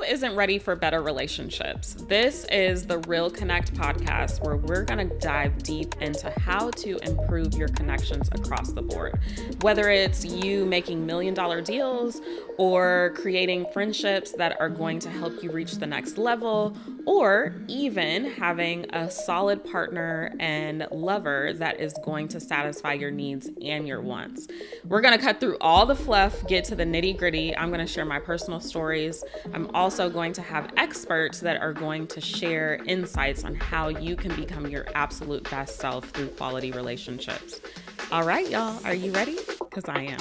isn't ready for better relationships, this is the Real Connect podcast, where we're going to dive deep into how to improve your connections across the board. Whether it's you making $1 million deals or creating friendships that are going to help you reach the next level, or even having a solid partner and lover that is going to satisfy your needs and your wants. We're going to cut through all the fluff, get to the nitty gritty. I'm going to share my personal stories. I'm also going to have experts that are going to share insights on how you can become your absolute best self through quality relationships. All right, y'all, are you ready? Because I am.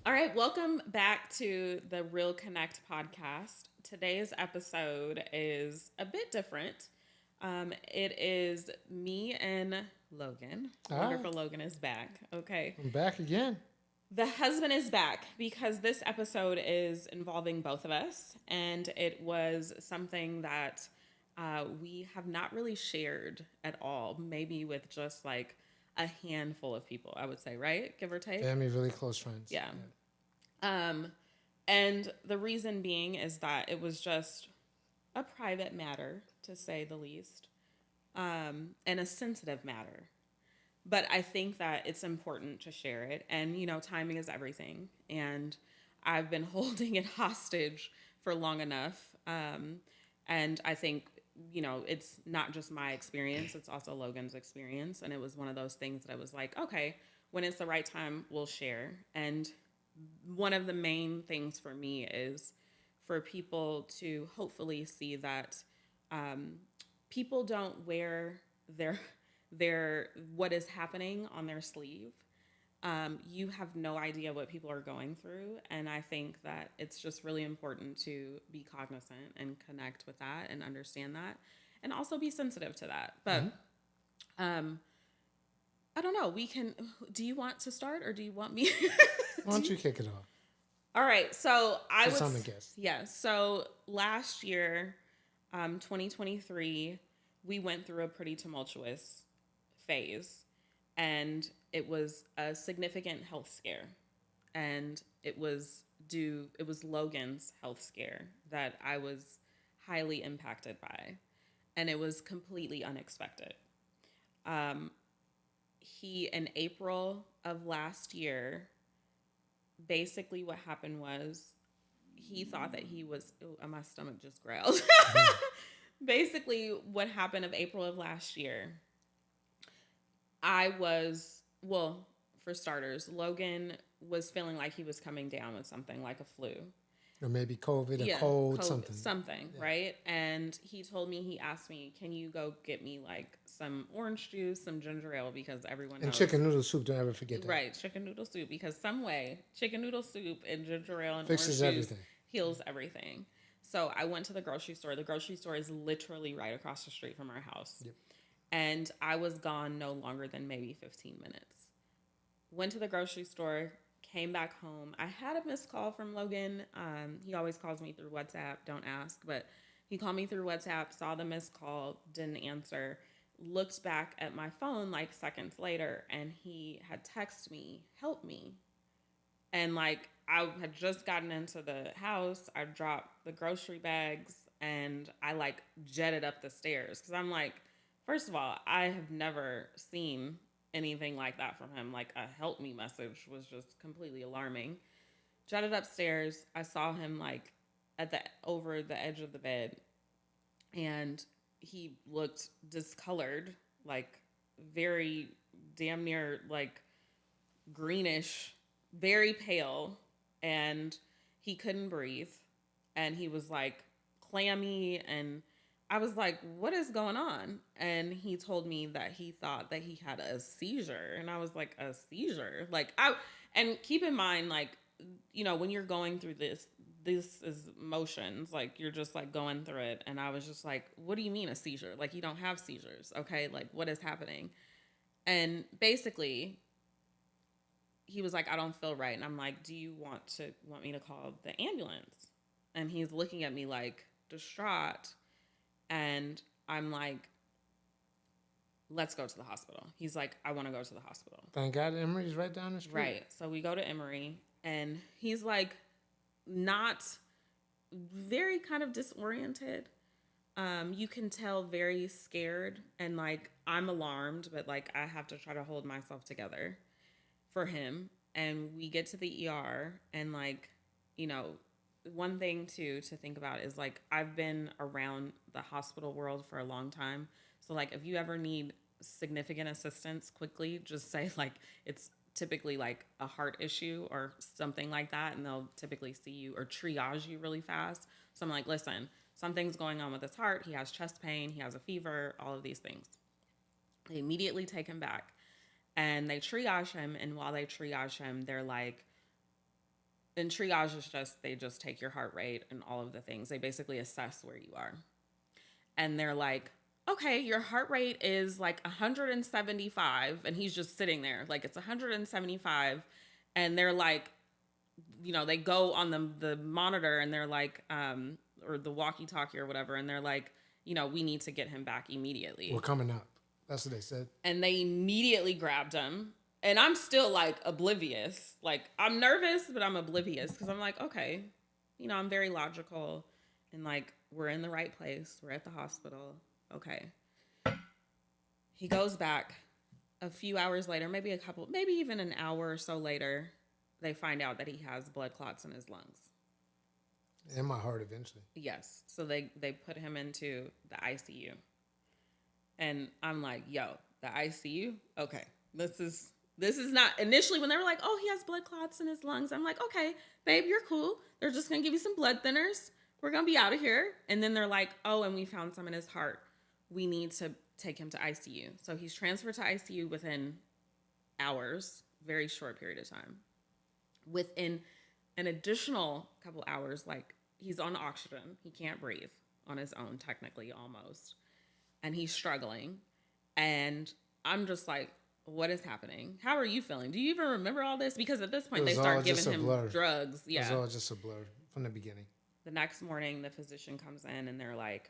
All right, welcome back to the Real Connect podcast. Today's episode is a bit different. It is me and Logan. Wonderful Logan is back. Okay. I'm back again. The husband is back because this episode is involving both of us, and it was something that we have not really shared at all, maybe with just like a handful of people, I would say, right? Give or take. Family, really close friends. Yeah. And the reason being is that it was just a private matter, to say the least, and a sensitive matter. But I think that it's important to share it. And, you know, timing is everything. And I've been holding it hostage for long enough. And I think, you know, it's not just my experience, it's also Logan's experience. And it was one of those things that I was like, okay, when it's the right time, we'll share. And one of the main things for me is for people to hopefully see that people don't wear their what is happening on their sleeve. You have no idea what people are going through, and I think that it's just really important to be cognizant and connect with that and understand that, and also be sensitive to that. But I don't know. Do you want to start, or do you want me? Why don't you kick it off? All right. So I'm a guest. Yeah. So last year, 2023, we went through a pretty tumultuous phase, and it was a significant health scare, and it was Logan's health scare that I was highly impacted by, and it was completely unexpected. In April of last year, basically what happened was he thought that he was, my stomach just growled. Basically what happened of April of last year, for starters, Logan was feeling like he was coming down with something like a flu. Or maybe COVID, a cold, something. Something, yeah. Right? And he asked me, can you go get me like some orange juice, some ginger ale, because everyone knows. And chicken noodle soup, don't ever forget that. Right, chicken noodle soup, because some way, chicken noodle soup and ginger ale and fixes orange everything. Juice heals everything. So I went to the grocery store. The grocery store is literally right across the street from our house. Yep. And I was gone no longer than maybe 15 minutes. Went to the grocery store, came back home. I had a missed call from Logan. He always calls me through WhatsApp. Don't ask. But he called me through WhatsApp, saw the missed call, didn't answer. Looked back at my phone like seconds later, and he had texted me, help me. And like I had just gotten into the house. I dropped the grocery bags, and I like jetted up the stairs. Because I'm like, first of all, I have never seen anything like that from him. Like a help me message was just completely alarming. Jetted upstairs. I saw him like over the edge of the bed, and he looked discolored, like very damn near like greenish, very pale, and he couldn't breathe, and he was like clammy, and I was like, what is going on? And he told me that he thought that he had a seizure. And I was like, a seizure? And keep in mind, like, you know, when you're going through this is emotions, like you're just like going through it. And I was just like, what do you mean a seizure? Like, you don't have seizures. Okay. Like, what is happening? And basically he was like, I don't feel right. And I'm like, do you want me to call the ambulance? And he's looking at me like distraught. And I'm like, let's go to the hospital. He's like, I want to go to the hospital. Thank God Emory's right down the street. Right. So we go to Emory, and he's like, not very kind of disoriented. You can tell very scared, and like, I'm alarmed, but like, I have to try to hold myself together for him. And we get to the ER, and like, you know, one thing too to think about is like, I've been around the hospital world for a long time. So like, if you ever need significant assistance quickly, just say like, it's typically like a heart issue or something like that, and they'll typically see you or triage you really fast. So I'm like, listen, something's going on with his heart. He has chest pain, he has a fever, all of these things. They immediately take him back, and they triage him. And while they triage him, they're like, and triage is just, they just take your heart rate and all of the things. They basically assess where you are. And they're like, okay, your heart rate is like 175. And he's just sitting there like, it's 175. And they're like, you know, they go on the monitor, and they're like, or the walkie-talkie or whatever. And they're like, you know, we need to get him back immediately. We're coming up. That's what they said. And they immediately grabbed him. And I'm still like oblivious. Like, I'm nervous, but I'm oblivious because I'm like, okay, you know, I'm very logical, and like, we're in the right place. We're at the hospital. Okay. He goes back a few hours later, maybe even an hour or so later. They find out that he has blood clots in his lungs. And my heart eventually. Yes. So they put him into the ICU. And I'm like, yo, the ICU? Okay. This is not, initially when they were like, oh, he has blood clots in his lungs, I'm like, okay, babe, you're cool. They're just going to give you some blood thinners. We're going to be out of here. And then they're like, oh, and we found some in his heart. We need to take him to ICU. So he's transferred to ICU within hours, very short period of time. Within an additional couple hours, like, he's on oxygen. He can't breathe on his own, technically, almost. And he's struggling. And I'm just like, what is happening? How are you feeling? Do you even remember all this? Because at this point, they start giving him drugs. Yeah. It was all just a blur from the beginning. The next morning, the physician comes in, and they're like,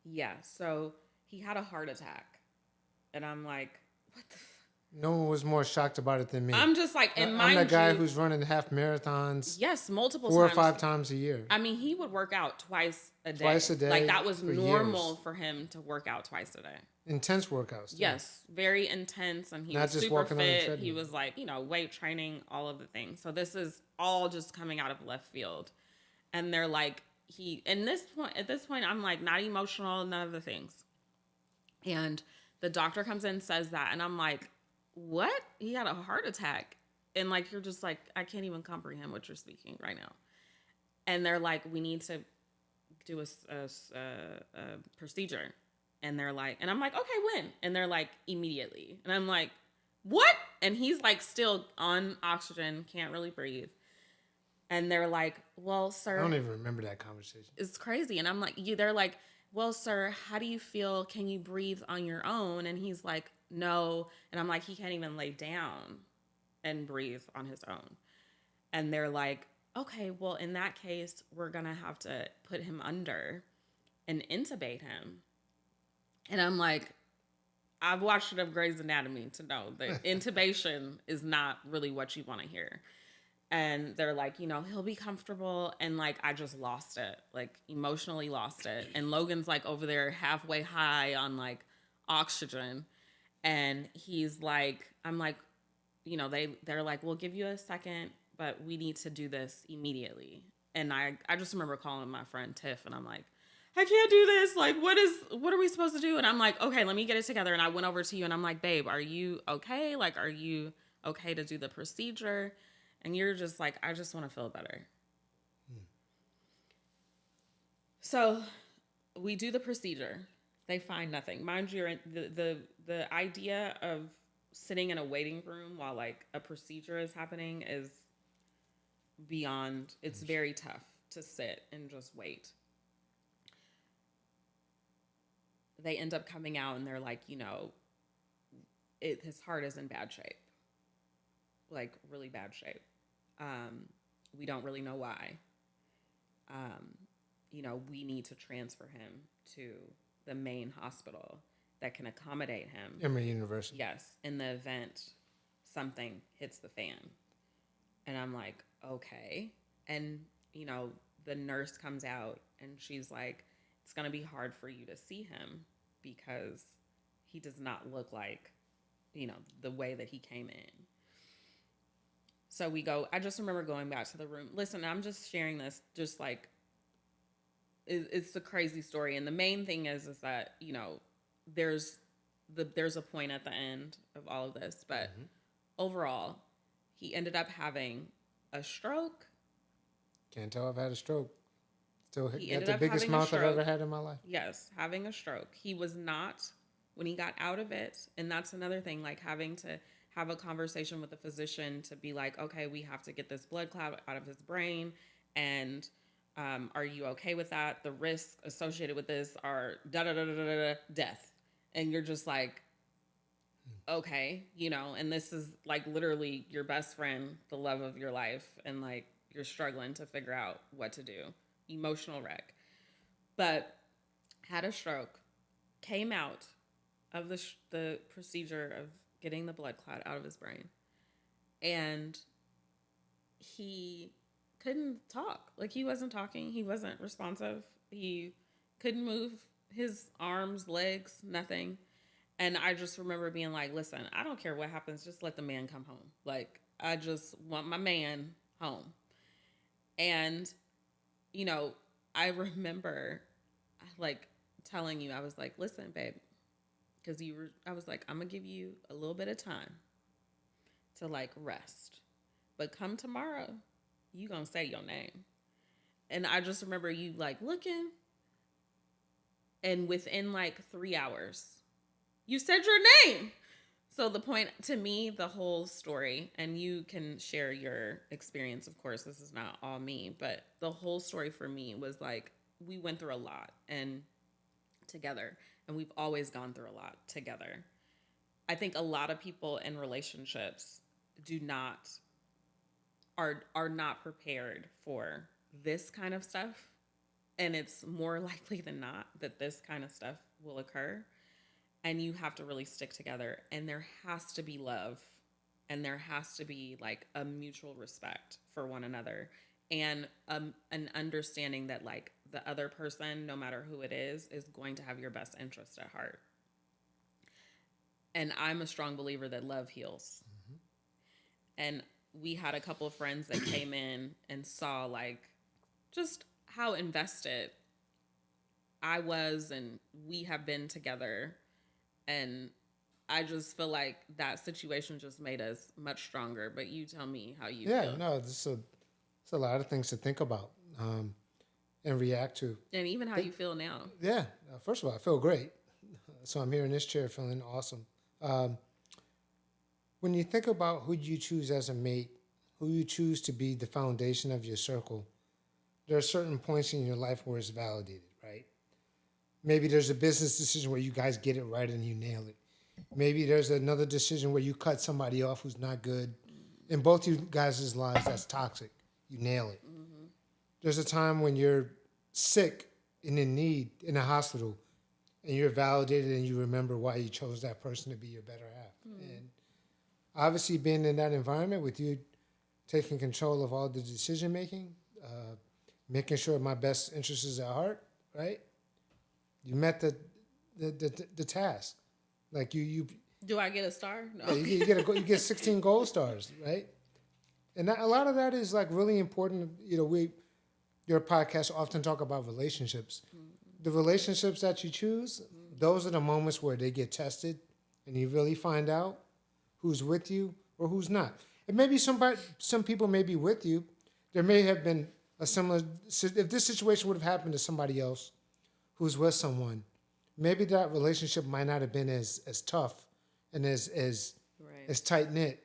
yeah, so he had a heart attack. And I'm like, what the fuck? No one was more shocked about it than me. I'm just like, and I'm the guy who's running half marathons. Yes, multiple 4 times. or 5 times a year. I mean, he would work out twice a day. Twice a day. Like, that was normal years. for him to work out twice a day. Intense workouts. Too. Yes, very intense. And he was super fit. He was like, you know, weight training, all of the things. So this is all just coming out of left field. And they're like, at this point, I'm like, not emotional, none of the things. And the doctor comes in and says that. And I'm like, what? He had a heart attack. And like, you're just like, I can't even comprehend what you're speaking right now. And they're like, we need to do a procedure. And they're like, and I'm like, okay, when? And they're like, immediately. And I'm like, what? And he's like, still on oxygen, can't really breathe. And they're like, well, sir. I don't even remember that conversation. It's crazy. And I'm like, they're like, well, sir, how do you feel? Can you breathe on your own? And he's like, no. And I'm like, he can't even lay down and breathe on his own. And they're like, okay, well, in that case, we're going to have to put him under and intubate him. And I'm like, I've watched enough Grey's Anatomy to know that intubation is not really what you want to hear. And they're like, you know, he'll be comfortable. And like, I just lost it, like emotionally lost it. And Logan's like over there halfway high on like oxygen. And he's like, I'm like, you know, they're like, we'll give you a second, but we need to do this immediately. And I just remember calling my friend Tiff, and I'm like, I can't do this. Like, what are we supposed to do? And I'm like, okay, let me get it together. And I went over to you, and I'm like, babe, are you okay? Like, are you okay to do the procedure? And you're just like, I just want to feel better. So we do the procedure. They find nothing. Mind you, the idea of sitting in a waiting room while like a procedure is happening is beyond, it's very tough to sit and just wait. They end up coming out, and they're like, you know, his heart is in bad shape. Like, really bad shape. We don't really know why. You know, we need to transfer him to the main hospital. that can accommodate him. Emory University. Yes, in the event something hits the fan. And I'm like, okay. And, you know, the nurse comes out and she's like, it's going to be hard for you to see him because he does not look like, you know, the way that he came in. So we go, I just remember going back to the room. Listen, I'm just sharing this just like, it's a crazy story. And the main thing is that, you know, there's a point at the end of all of this, but overall, he ended up having a stroke. Can't tell I've had a stroke. Still got He ended the up biggest having a mouth I've stroke. ever had in my life. Yes, having a stroke. He was not, when he got out of it, and that's another thing, like having to have a conversation with the physician to be like, okay, we have to get this blood clot out of his brain, and are you okay with that? The risks associated with this are death. And you're just like, okay, you know, and this is like literally your best friend, the love of your life, and like you're struggling to figure out what to do. Emotional wreck. But had a stroke, came out of the procedure of getting the blood clot out of his brain, and he couldn't talk. Like, he wasn't talking. He wasn't responsive. He couldn't move his arms, legs, nothing. And I just remember being like, listen, I don't care what happens. Just let the man come home. Like, I just want my man home. And, you know, I remember like telling you, I was like, listen, babe, because I was like, I'm going to give you a little bit of time to like rest. But come tomorrow, you going to say your name. And I just remember you like looking, and within like 3 hours, you said your name. So the point to me, the whole story, and you can share your experience, of course, this is not all me, but the whole story for me was like, we went through a lot and together, and we've always gone through a lot together. I think a lot of people in relationships are not prepared for this kind of stuff. And it's more likely than not that this kind of stuff will occur. And you have to really stick together. And there has to be love. And there has to be like a mutual respect for one another. And an understanding that like the other person, no matter who it is going to have your best interest at heart. And I'm a strong believer that love heals. Mm-hmm. And we had a couple of friends that came in and saw like just how invested I was, and we have been together. And I just feel like that situation just made us much stronger. But you tell me how you feel. Yeah, no, it's a lot of things to think about and react to. And even how you feel now. Yeah, first of all, I feel great. So I'm here in this chair feeling awesome. When you think about who you choose as a mate, who you choose to be the foundation of your circle, there are certain points in your life where it's validated, right? Maybe there's a business decision where you guys get it right and you nail it. Maybe there's another decision where you cut somebody off who's not good. In both you guys' lives, that's toxic. You nail it. Mm-hmm. There's a time when you're sick and in need in a hospital, and you're validated and you remember why you chose that person to be your better half. Mm. And obviously being in that environment with you taking control of all the decision making, making sure my best interest is at heart, right? You met the task. Like you do I get a star? No. Yeah, you get 16 gold stars, right? And a lot of that is like really important. You know, your podcast often talk about relationships. Mm-hmm. The relationships that you choose, those are the moments where they get tested, and you really find out who's with you or who's not. And maybe some people may be with you. There may have been a similar. If this situation would have happened to somebody else who's with someone, maybe that relationship might not have been as tough and as tight knit.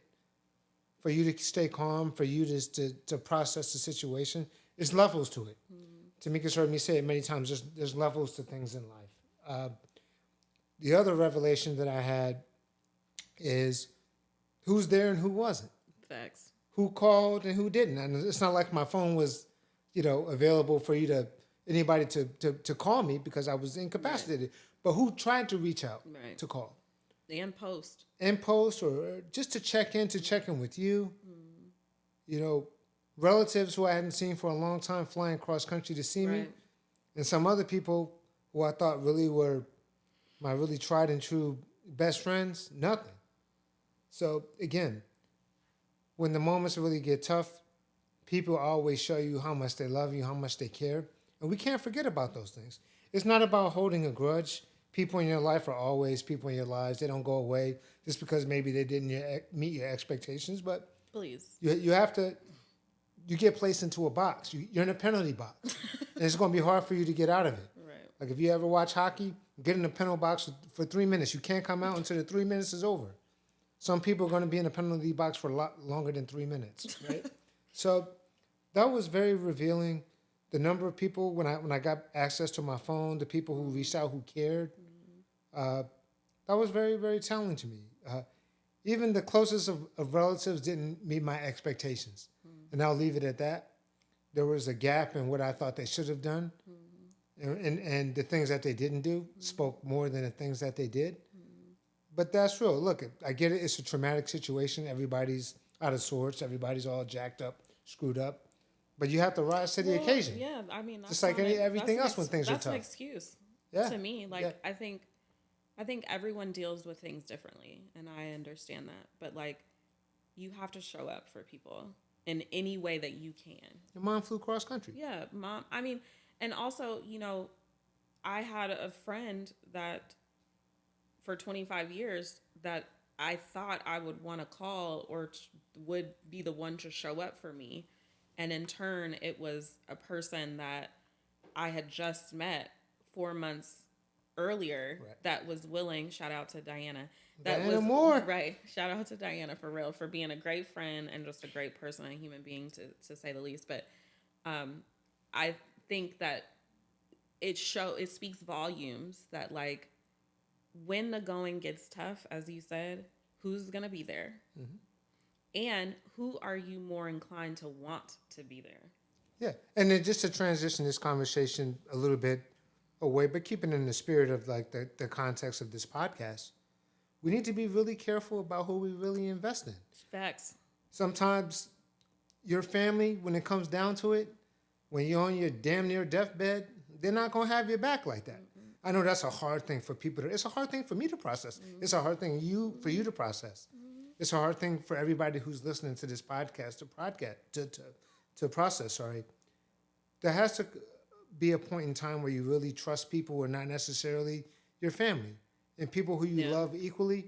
For you to stay calm, for you to process the situation, there's levels to it. Mm-hmm. Tamika's heard me say it many times. There's levels to things in life. The other revelation that I had is who's there and who wasn't. Facts. Who called and who didn't. And it's not like my phone was, available for anybody to call me because I was incapacitated. Right. but who tried to reach out Right. to call And post. and post or just to check in with you. Mm. You know, relatives who I hadn't seen for a long time flying cross country to see me, Right. and some other people who I thought really were my really tried and true best friends. Nothing. So again, when the moments really get tough, people always show you how much they love you, how much they care. And we can't forget about those things. It's not about holding a grudge. People in your life are always people in your lives. They don't go away just because maybe they didn't meet your expectations. But Please. you have to, you get placed into a box. You're in a penalty box. And it's going to be hard for you to get out of it. Right. Like if you ever watch hockey, get in a penalty box for 3 minutes. You can't come out until the 3 minutes is over. Some people are going to be in a penalty box for a lot longer than 3 minutes, right? So that was very revealing. The number of people when I got access to my phone, the people who reached out who cared, that was very, very telling to me. Even the closest of relatives didn't meet my expectations, and I'll leave it at that. There was a gap in what I thought they should have done, and the things that they didn't do spoke more than the things that they did. But that's real. Look, I get it. It's a traumatic situation. Everybody's out of sorts. Everybody's all jacked up, screwed up. But you have to rise to the occasion. Yeah, I mean, that's just like everything else when things are tough. That's an excuse Yeah. to me. Like, Yeah. I think everyone deals with things differently, and I understand that. But like, you have to show up for people in any way that you can. Your mom flew cross country. Yeah, mom. I mean, and also, I had a friend that for 25 years that I thought I would want to call or would be the one to show up for me. And in turn, it was a person that I had just met 4 months earlier that was willing. Shout out to Diana. Diana Moore. Right. Shout out to Diana for real, for being a great friend and just a great person and a human being to say the least. But I think that it speaks volumes that like when the going gets tough, as you said, who's gonna be there? Mm-hmm. And who are you more inclined to want to be there? Yeah. And then just to transition this conversation a little bit away, but keeping in the spirit of like the context of this podcast, we need to be really careful about who we really invest in. Facts. Sometimes your family, when it comes down to it, when you're on your damn near deathbed, they're not going to have your back like that. Mm-hmm. I know that's a hard thing for people it's a hard thing for me to process. Mm-hmm. It's a hard thing for you to process. Mm-hmm. It's a hard thing for everybody who's listening to this podcast to process. Sorry, there has to be a point in time where you really trust people who are not necessarily your family, and people who you love equally,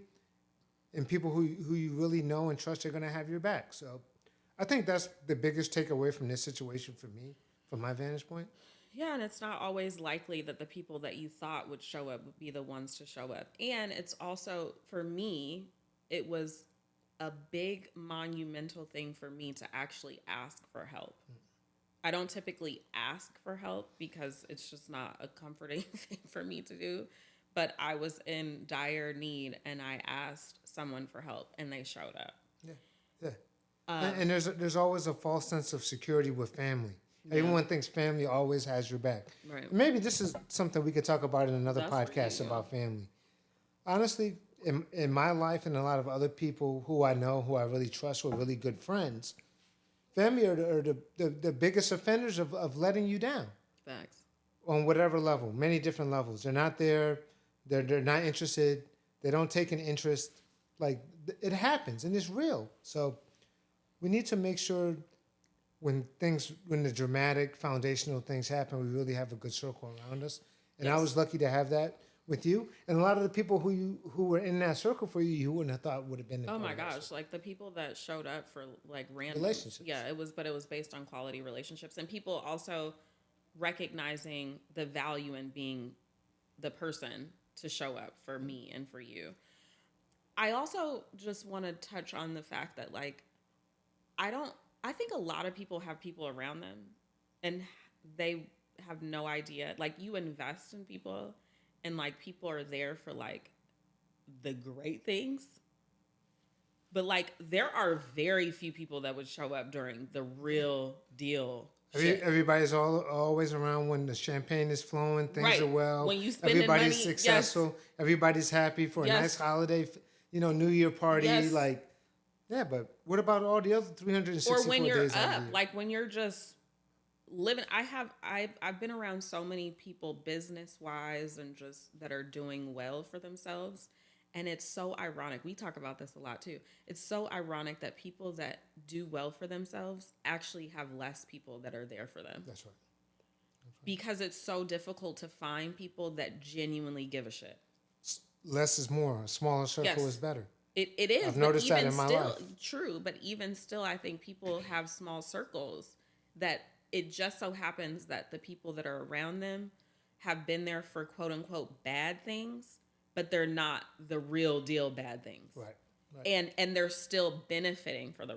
and people who you really know and trust are going to have your back. So, I think that's the biggest takeaway from this situation for me, from my vantage point. Yeah, and it's not always likely that the people that you thought would show up would be the ones to show up. And it's also, for me, it was a big monumental thing for me to actually ask for help. I don't typically ask for help because it's just not a comforting thing for me to do. But I was in dire need and I asked someone for help and they showed up. Yeah, yeah. And there's always a false sense of security with family. Yeah. Everyone thinks family always has your back. Right. Maybe this is something we could talk about in another podcast about family. Honestly, in my life and a lot of other people who I know, who I really trust, who are really good friends, family are the biggest offenders of letting you down. Facts. On whatever level, many different levels. They're not there. They're not interested. They don't take an interest. Like, it happens, and it's real. So we need to make sure when the dramatic foundational things happen, we really have a good circle around us. And yes. I was lucky to have that with you. And a lot of the people who were in that circle for you, you wouldn't have thought would have been the Oh my gosh, like the people that showed up for like random relationships. Yeah, it was based on quality relationships. And people also recognizing the value in being the person to show up for me and for you. I also just want to touch on the fact that like I think a lot of people have people around them and they have no idea. Like you invest in people and like people are there for like the great things. But like there are very few people that would show up during the real deal shit. Everybody's always around when the champagne is flowing, things Right. are well, When you spending everybody's money, successful, everybody's happy for a nice yes, holiday, New Year party. yes. Like, yeah, but what about all the other Or 364 when you're days out of the up, year? like when you're just living. I've been around so many people business wise and just that are doing well for themselves. And it's so ironic. We talk about this a lot too. It's so ironic that people that do well for themselves actually have less people that are there for them. That's right. Because it's so difficult to find people that genuinely give a shit. Less is more. A smaller circle Yes. is better. It is. I've But noticed that even in my still, life. true. But even still, I think people have small circles that it just so happens that the people that are around them have been there for quote unquote bad things, but they're not the real deal bad things. Right. Right. And they're still benefiting from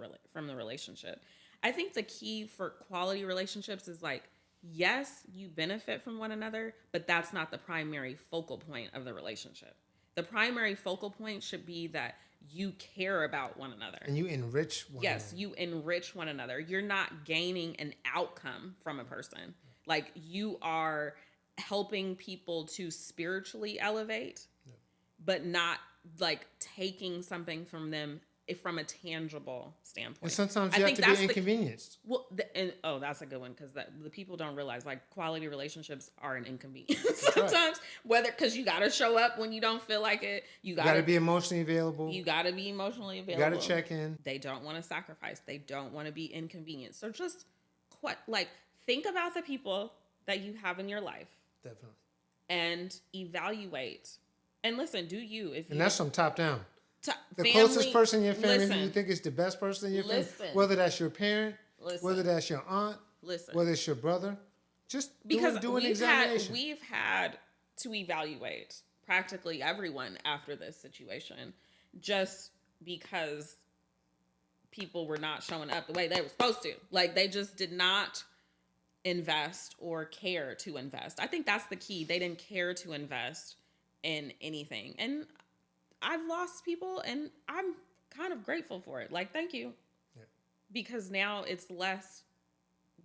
the relationship. I think the key for quality relationships is like, yes, you benefit from one another, but that's not the primary focal point of the relationship. The primary focal point should be that you care about one another. And you enrich one Yes, another. you enrich one another. You're not gaining an outcome from a person. Like you are helping people to spiritually elevate, but not like taking something from them from a tangible standpoint. And sometimes I you have think to be that's inconvenienced. that's a good one because the people don't realize like quality relationships are an inconvenience sometimes. Right. Whether because you got to show up when you don't feel like it, you got to be emotionally available. You got to be emotionally You available. got to check in. They don't want to sacrifice. They don't want to be inconvenienced. So just think about the people that you have in your life. Definitely. And evaluate. And listen, do you if you and that's from top down. The family, closest person in your family listen, who you think is the best person in your family, listen, whether that's your parent, listen, whether that's your aunt, listen, whether it's your brother, just because do an examination. We've had to evaluate practically everyone after this situation, just because people were not showing up the way they were supposed to. Like they just did not invest or care to invest. I think that's the key. They didn't care to invest in anything. And I've lost people and I'm kind of grateful for it. Like, thank you. Yeah. Because now it's less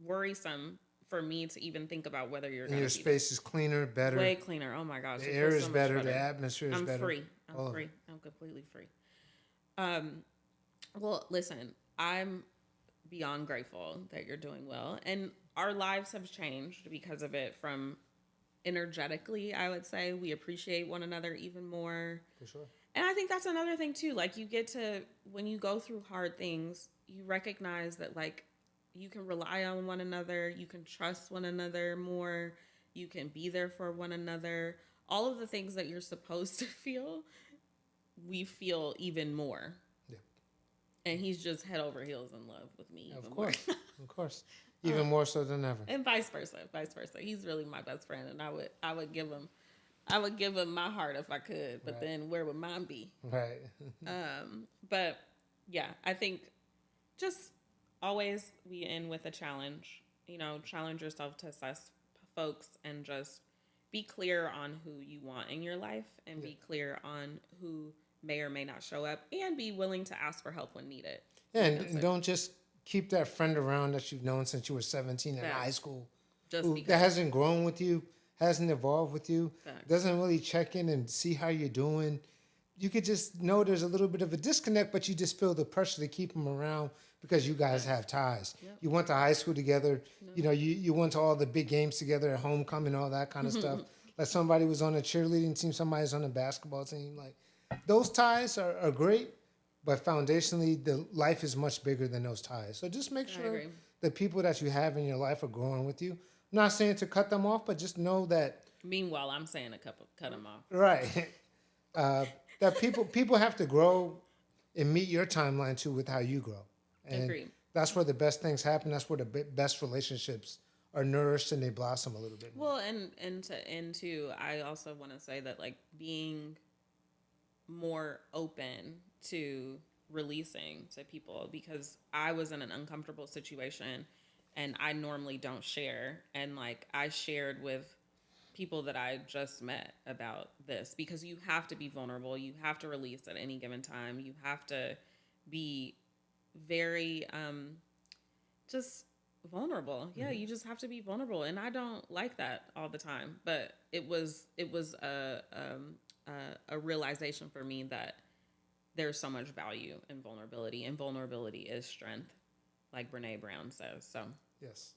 worrisome for me to even think about whether you're going to your space is cleaner, better. Way cleaner. Oh my gosh. The air is better. The atmosphere is better. I'm free. I'm free. I'm completely free. Well, listen, I'm beyond grateful that you're doing well. And our lives have changed because of it from energetically, I would say. We appreciate one another even more. For sure. And I think that's another thing too. Like you get to, when you go through hard things, you recognize that like you can rely on one another. You can trust one another more. You can be there for one another. All of the things that you're supposed to feel, we feel even more. Yeah. And he's just head over heels in love with me. Of course. Of course. Even more so than ever. And vice versa. He's really my best friend, and I would give him my heart if I could, but then where would mine be? Right. But yeah, I think just always we end with a challenge. Challenge yourself to assess folks and just be clear on who you want in your life and be clear on who may or may not show up and be willing to ask for help when needed. Yeah, and don't just keep that friend around that you've known since you were 17 in high school. That hasn't grown with you, hasn't evolved with you, doesn't really check in and see how you're doing. You could just know there's a little bit of a disconnect, but you just feel the pressure to keep them around because you guys have ties. Yep. You went to high school together. No. You went to all the big games together at homecoming, all that kind of stuff. Like somebody was on a cheerleading team, somebody's on a basketball team. Like those ties are great, but foundationally, the life is much bigger than those ties. So just make sure the people that you have in your life are growing with you. I'm not saying to cut them off, but just know that. Meanwhile, I'm saying cut them off. Right. That people have to grow and meet your timeline too with how you grow. And agreed. That's where the best things happen. That's where the best relationships are nourished and they blossom a little bit more. Well, and to end too, I also want to say that like being more open to releasing to people, because I was in an uncomfortable situation and I normally don't share, and like I shared with people that I just met about this, because you have to be vulnerable. You have to release at any given time. You have to be very just vulnerable. Yeah, you just have to be vulnerable, and I don't like that all the time. But it was a realization for me that there's so much value in vulnerability, and vulnerability is strength, like Brene Brown says. So yes,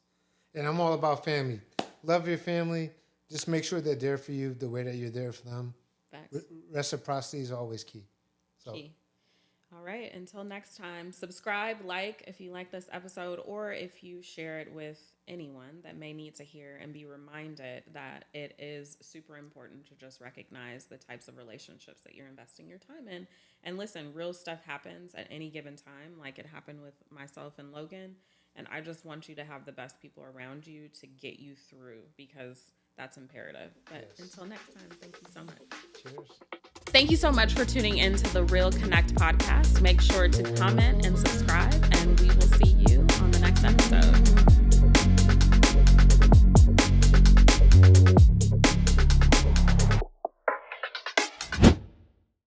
and I'm all about family. Love your family. Just make sure they're there for you the way that you're there for them. facts. Reciprocity is always key. So. Key. All right. Until next time, subscribe, like if you like this episode, or if you share it with anyone that may need to hear and be reminded that it is super important to just recognize the types of relationships that you're investing your time in. And listen, real stuff happens at any given time, like it happened with myself and Logan. And I just want you to have the best people around you to get you through, because that's imperative. But until next time, thank you so much. Cheers. Thank you so much for tuning in to the Real Connect podcast. Make sure to comment and subscribe, and we will see you on the next episode.